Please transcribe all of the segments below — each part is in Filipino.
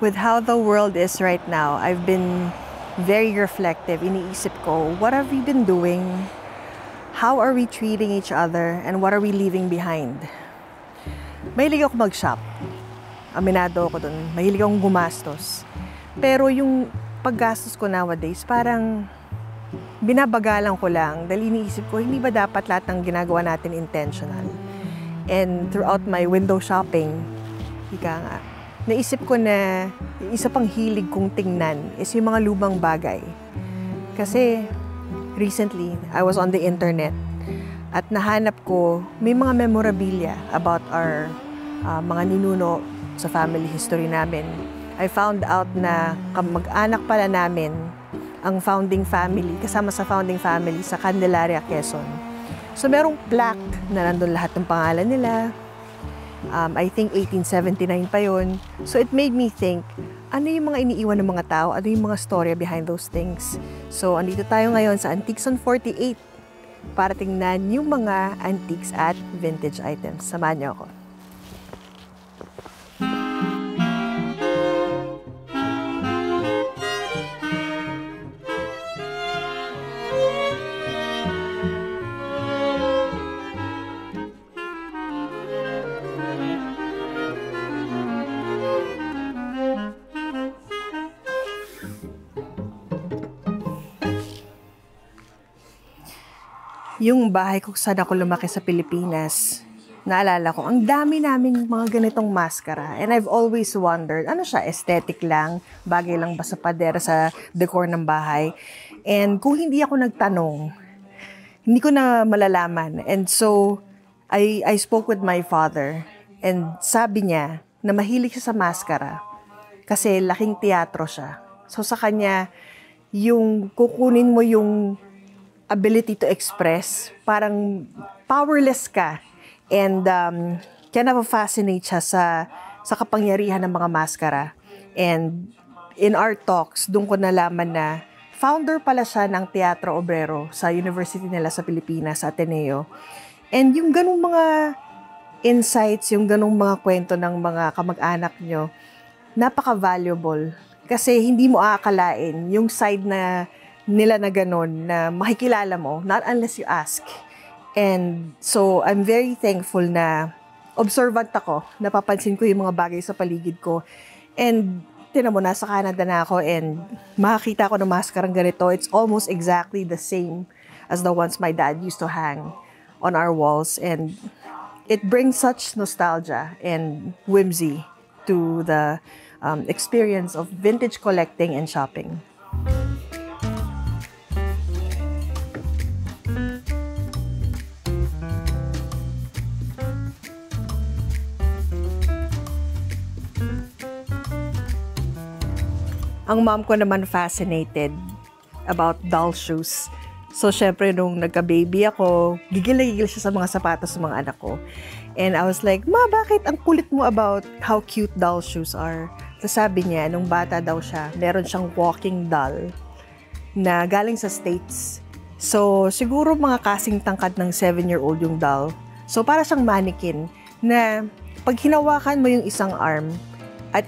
with how the world is right now, I've been very reflective. Iniisip ko, what have we been doing? How are we treating each other? And what are we leaving behind? Mahilig ako mag-shop. Aminado ako dun. Mahilig akong gumastos. Pero yung paggastos ko nowadays, parang binabagalan ko lang. Dahil iniisip ko, hindi ba dapat lahat ng ginagawa natin intentional? And throughout my window shopping, naisip ko na yung isa pang hilig kong tingnan is yung mga lumang bagay. Kasi recently, I was on the internet at nahanap ko may mga memorabilia about our mga ninuno sa family history namin. I found out na kamag-anak pala namin ang founding family, kasama sa founding family sa Candelaria, Quezon. So merong plaque na nandun lahat ng pangalan nila. I think 1879 pa yun. So it made me think, ano yung mga iniiwan ng mga tao? Ano yung mga storya behind those things? So andito tayo ngayon sa Antiques on 48 para tingnan yung mga antiques at vintage items. Samahan niyo ako. Yung bahay ko saan ako lumaki sa Pilipinas, naalala ko, ang dami naming mga ganitong maskara. And I've always wondered, ano siya, aesthetic lang? Bagay lang ba sa pader, sa decor ng bahay? And kung hindi ako nagtanong, hindi ko na malalaman. And so, I spoke with my father. And sabi niya na mahilig siya sa maskara. Kasi laking teatro siya. So sa kanya, yung kukunin mo yung ability to express, parang powerless ka. And kaya na-fascinate siya sa kapangyarihan ng mga maskara. And in our talks, doon ko nalaman na founder pala siya ng Teatro Obrero sa university nila sa Pilipinas, sa Ateneo. And yung ganung mga insights, yung ganung mga kwento ng mga kamag-anak nyo, napaka-valuable. Kasi hindi mo aakalain yung side na nila na ganun, na makikilala mo, not unless you ask. And so, I'm very thankful na observant ako, napapansin ko yung mga bagay sa paligid ko. And, tinan mo, nasa Canada na ako and makakita ko ng maskarang ganito. It's almost exactly the same as the ones my dad used to hang on our walls. And it brings such nostalgia and whimsy to the experience of vintage collecting and shopping. Ang mom ko naman fascinated about doll shoes. So, syempre, nung nagka-baby ako, gigil na gigil siya sa mga sapatos ng mga anak ko. And I was like, Ma, bakit ang kulit mo about how cute doll shoes are? So, sabi niya, nung bata daw siya, meron siyang walking doll na galing sa States. So, siguro mga kasing tangkad ng 7-year-old yung doll. So, para siyang mannequin na pag hinawakan mo yung isang arm at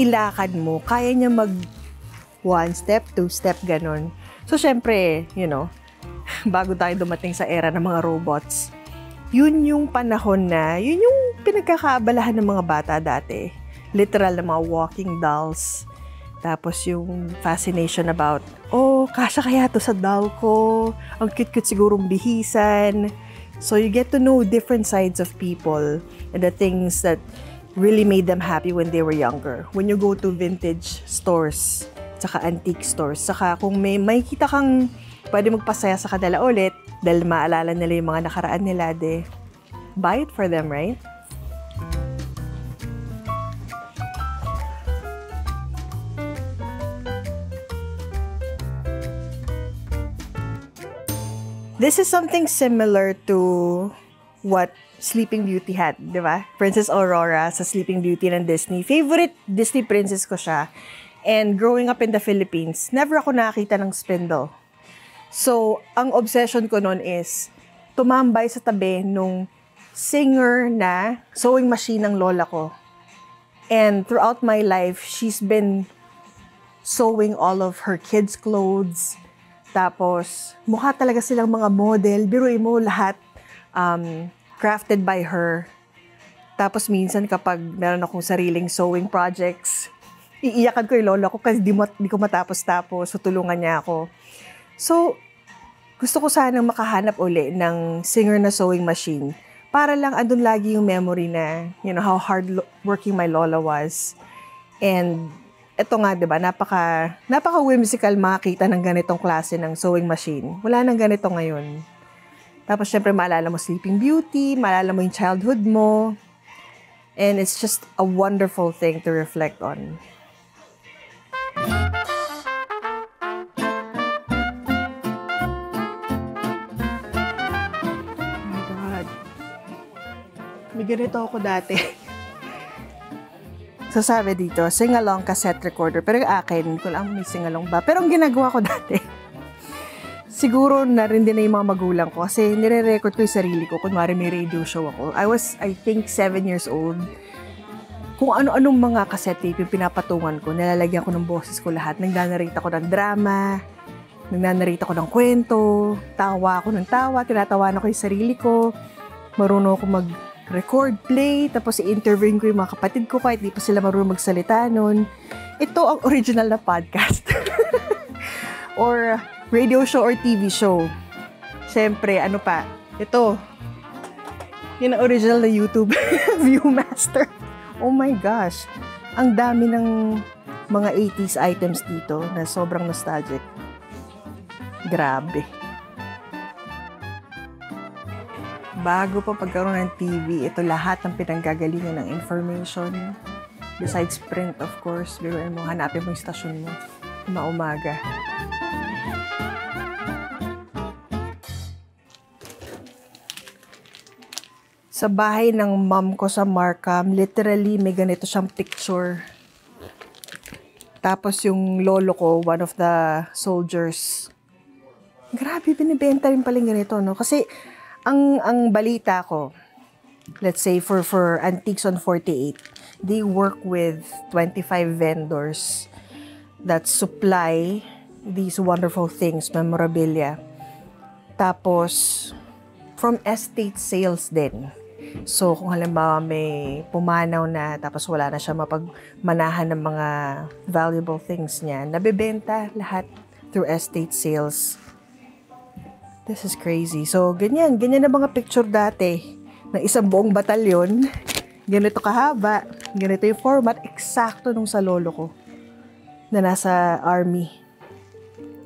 ilakad mo, kaya niya mag 1 step, 2 step, ganun. So, syempre, you know, bago tayo dumating sa era ng mga robots, yun yung panahon na, yun yung pinagkakaabalahan ng mga bata dati. Literal na mga walking dolls. Tapos yung fascination about, oh, kasya kaya to sa doll ko? Ang cute-cute sigurong bihisan. So, you get to know different sides of people and the things that really made them happy when they were younger. When you go to vintage stores, saka antique stores, saka kung may kita kang pwede magpasaya sa kanila ulit, dahil maalala nila yung mga nakaraan nila, buy it for them, right? This is something similar to what Sleeping Beauty had, di ba? Princess Aurora sa Sleeping Beauty ng Disney. Favorite Disney princess ko siya. And growing up in the Philippines, never ako nakakita ng spindle. So, ang obsession ko noon is tumambay sa tabi nung singer na sewing machine ng lola ko. And throughout my life, she's been sewing all of her kids' clothes. Tapos, mukha talaga silang mga model. Biruin mo lahat crafted by her. Tapos minsan kapag meron akong sariling sewing projects, iiyakan ko yung lola ko kasi di ko matapos-tapos. So, tulungan niya ako. So, gusto ko sanang makahanap uli ng Singer na sewing machine para lang andun lagi yung memory na, how hard working my lola was. And ito nga, diba, napaka-whimsical makakita ng ganitong klase ng sewing machine. Wala nang ganito ngayon. Tapos, syempre, maalala mo Sleeping Beauty, maalala mo yung childhood mo. And it's just a wonderful thing to reflect on. May ganito ako dati. So, sabi dito, sing-along cassette recorder. Pero yung akin, kung alam may sing-along ba. Pero ang ginagawa ko dati, siguro na rin din na yung mga magulang ko. Kasi nire-record ko yung sarili ko. Kunwari may radio show ako. I think, 7 years old. Kung ano-anong mga cassette tape yung pinapatungan ko, nilalagyan ko ng boses ko lahat. Nagdanarate ako ng drama. Nagdanarate ako ng kwento. Tawa ako ng tawa. Tinatawanan ko yung sarili ko. Marunong ako mag-record, play, tapos i-interviewin ko yung mga kapatid ko kahit di pa sila marunong magsalita nun. Ito ang original na podcast. Or radio show or TV show. Siyempre, ano pa? Ito. Yun ang original na YouTube Viewmaster. Oh my gosh. Ang dami ng mga 80s items dito na sobrang nostalgic. Grabe. Bago pa pagkaroon ng TV, ito lahat ng pinanggagalingan ng information. Besides print, of course. Biruin mo, hanapin mo yung stasyon mo. Maumaga. Sa bahay ng mom ko sa Markham, literally may ganito siyang picture. Tapos yung lolo ko, one of the soldiers. Grabe, binibenta rin pala ganito, no? Kasi ang balita ko, let's say for Antiques on 48, they work with 25 vendors that supply these wonderful things, memorabilia. Tapos, from estate sales din. So, kung halimbawa may pumanaw na tapos wala na siya mapagmanahan ng mga valuable things niya, nabebenta lahat through estate sales. This is crazy. So, ganyan na mga picture dati ng isang buong batalyon. Ganito kahaba. Ganito yung format. Eksakto nung sa lolo ko na nasa army.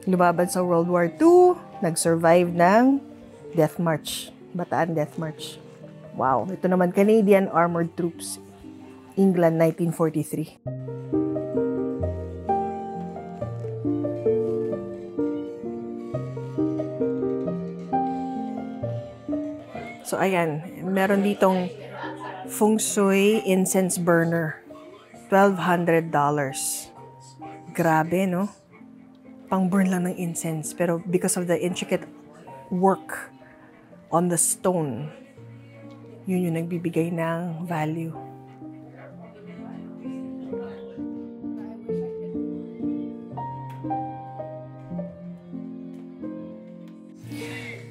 Lumaban sa World War II. Nag-survive ng Death March. Bataan Death March. Wow. Ito naman, Canadian Armored Troops. England, 1943. So, ayan. Meron ditong Feng Shui incense burner. $1,200. Grabe, no? Pang-burn lang ng incense. Pero because of the intricate work on the stone, yun yung nagbibigay ng value.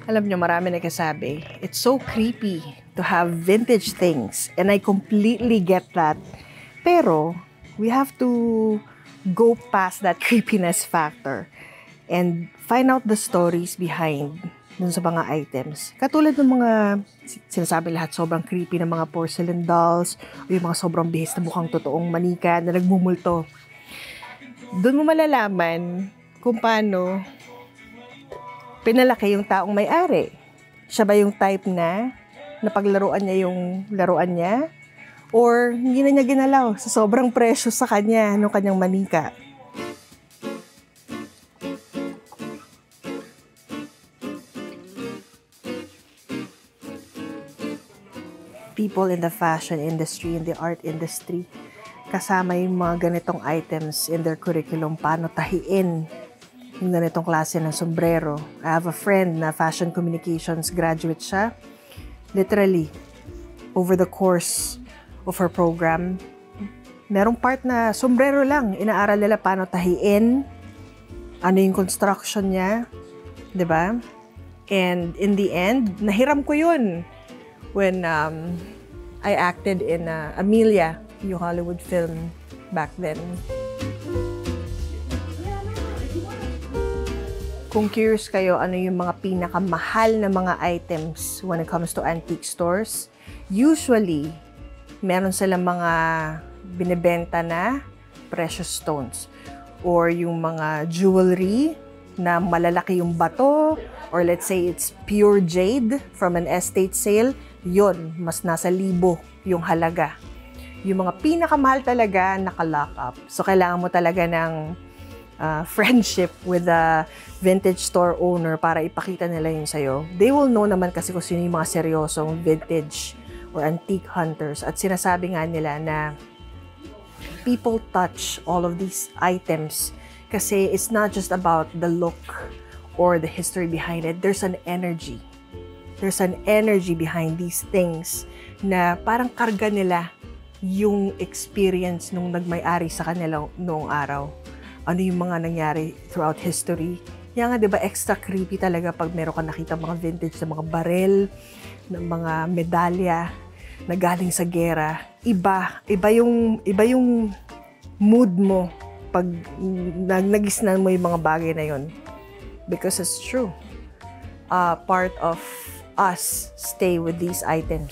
Alam nyo, marami nagkasabi, it's so creepy to have vintage things. And I completely get that. Pero, we have to go past that creepiness factor and find out the stories behind dun sa mga items. Katulad ng mga sinasabi lahat sobrang creepy ng mga porcelain dolls o yung mga sobrang bihis na mukhang totoong manika na nagmumulto. Doon mo malalaman kung paano pinalaki yung taong may-ari. Siya ba yung type na napaglaruan niya yung laruan niya? Or hindi na niya ginalaw sa sobrang presyo sa kanya nung kanyang manika? People in the fashion industry, in the art industry, kasama yung mga ganitong items in their curriculum, paano tahiin yung ganitong klase ng sombrero. I have a friend na fashion communications graduate siya. Literally, over the course of her program, Merong part na sombrero lang. Inaaral nila paano tahiin, ano yung construction niya, 'di ba? And in the end, nahiram ko yun when I acted in Amelia, yung Hollywood film back then. Kung curious kayo, ano yung mga pinakamahal na mga items when it comes to antique stores, usually, meron silang mga binibenta na precious stones or yung mga jewelry na malalaki yung bato or let's say it's pure jade from an estate sale, yon mas nasa 1,000 yung halaga. Yung mga pinakamahal talaga naka-lock up. So, kailangan mo talaga ng friendship with the vintage store owner para ipakita nila yun sa'yo. They will know naman kasi kung sino yung mga seryosong vintage or antique hunters. At sinasabi nga nila na people touch all of these items kasi it's not just about the look or the history behind it. There's an energy. There's an energy behind these things na parang karga nila yung experience nung nagmay-ari sa kanila noong araw. Ano yung mga nangyari throughout history. Kaya nga, di ba, extra creepy talaga pag meron ka nakita mga vintage na mga barel, ng mga medalya na galing sa gera. Iba yung mood mo pag nagisnan mo yung mga bagay na yun. Because it's true. Part of us stay with these items.